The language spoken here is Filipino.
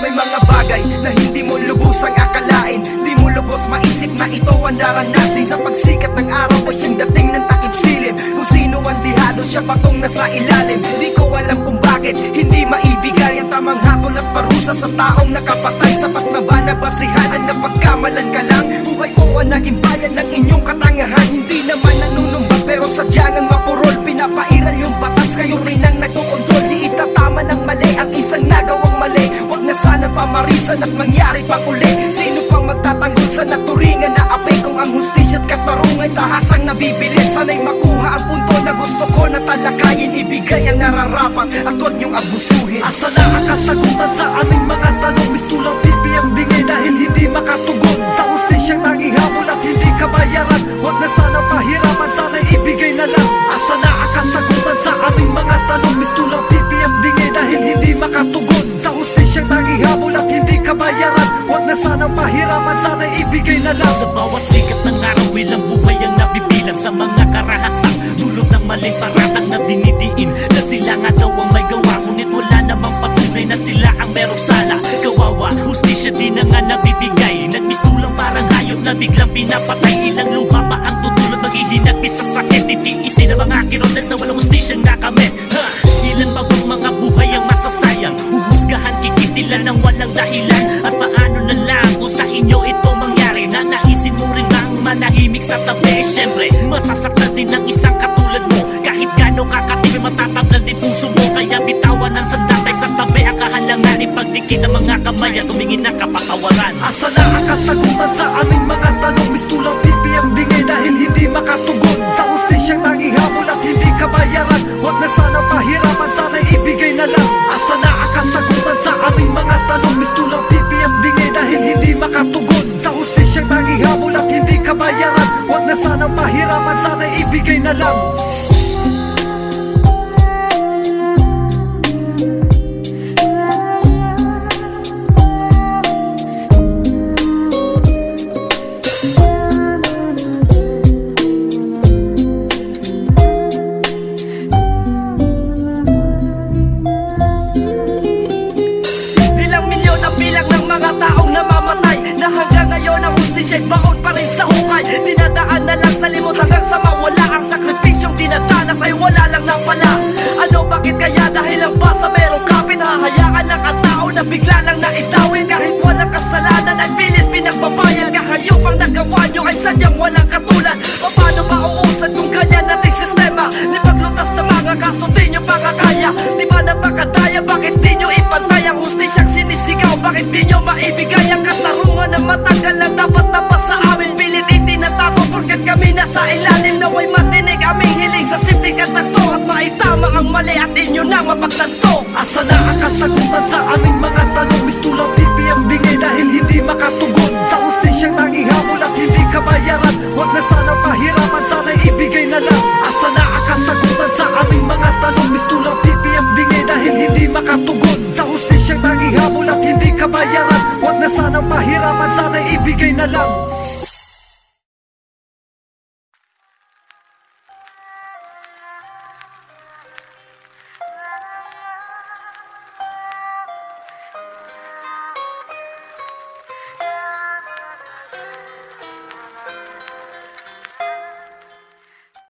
may mga bagay na hindi mo lubusang akalain. Di mo lubos maisip na ito ang daranasin. Sa pagsikat ng araw ay siyang dating ng takip silim. Kung sino ang dihado, siya patong nasa ilalim. Di ko alam kung bakit hindi maibigay ang tamang hatol at parusa sa taong nakapatay. Sapat na ba na basihan na pagkamalan ka lang? Buhay ko ang naging bayan ng inyong katangahan. Hindi naman nanunumbat pero sadya ng mapurol. Pinapairal yung batas, kayo rin ang nagkukontrol. Di itatama ng mali ang isang nagawang mali. Huwag na sana pamarisan at mangyari pang uli. Sino pang magtatanggol sa naturingan na api? Kung ang hustisya at katarungan tahasang nabibilis, sana'y makuha ang punto na gusto ko na talakayin. Ibigay ang nararapat at huwag niyong abusuhin. Asa na ang kasagutan sa aming mga tanong? Mistulang pipi ang bingay dahil hindi makatugon. Sa hustisyang tanging habol at hindi kabayaran. Huwag na sana pahirapan, sana'y ibigay na lang. Asa na ang kasagutan sa aming mga tanong? Mistulang pipi ang bingay dahil hindi makatugon. Sa hustisyang tanging habol at hindi kabayaran. Huwag na sana pahirapan, sana'y ibigay na lang. Sa bawat sikat ng araw, ilang buhay ang nabibilang. Sa mga karahasang dulot ng maling paratang na dinidiin na sila nga daw ang may gawa, ngunit wala namang patunay na sila ang merong sala. Kawawa, hustisya di na nga nabibigay. Nagmistulang parang hayop na biglang pinapatay. Ilang luha pa ang tutulog, maghihinagpis sa sakit. Titiisin ang mga kirot dahil sa walang hustisyang nakamit. Ilan pa bang mga buhay ang masasayang? Huhusgahan, kikitilan ng walang dahilan. At paano na lang kung sa inyo ito mangyari? Na naisin mo rin bang manahimik sa tabi? Siyempre, masasaktan din ng isang katulad mo. Kahit gano'ng kakatibay, matatablan din puso mo. Kaya bitawan ang sandatay sa tabi. Ang kahalangan, ipagdikit ang mga kamay at tumingin na kapatawaran. Asa na ang kasagutan sa aming mga tanong? Mistulang pipi ang bingay dahil hindi makatugon. Sa hustisyang tanging habol at hindi kabayaran. Huwag na sana pahirapan, sana'y ibigay na lang. Asa na ang kasagutan sa aming mga tanong? Mistulang pipi ang bingay dahil hindi makatugon. Sa hustisyang tanging habol at hindi kabayaran. Huwag na sana pahirapan, sana'y ibigay na lang. Siya'y baon pa rin sa hukay. Dinadaan na lang sa limot hanggang sa mawala. Ang sakripisyong dinadanas ay wala lang na pala. Ano, bakit kaya? Dahil lang ba sa merong kapit? Hahayaan lang ang tao na bigla lang naitawin. Kahit walang kasalanan ay pilit pinagbabayan. Kahayop ang nagawa nyo ay sadyang walang katulad. Paano ba uusad kung ganyan nating sistema? Di paglutas na mga kaso di nyo pakakaya. Di ba napakadaya? Bakit di nyo ipantay ang hustisyang sinisigaw? Bakit di nyo maibigay ang katarungan na matagal na dapat na pa sa amin? Pilit itinatago porket kami nasa ilalim. Naway matinig aming hiling sa simpleng katakto at maitama ang mali at inyo na mapagtanto. Asa na ang kasagutan sa aming mga tanong? Mistulang pipi ang bingay dahil hindi makatugon. Sa hustisyang tanging habol at hindi kabayaran. Huwag na sana pahirapan, sana'y ibigay na lang. Asa na ang kasagutan sa aming mga tanong? Mistulang pipi ang bingay dahil hindi makatugon. Sa hustisyang tanging habol at hindi kabayaran. Huwag na sana pahirapan, sana'y ibigay na lang.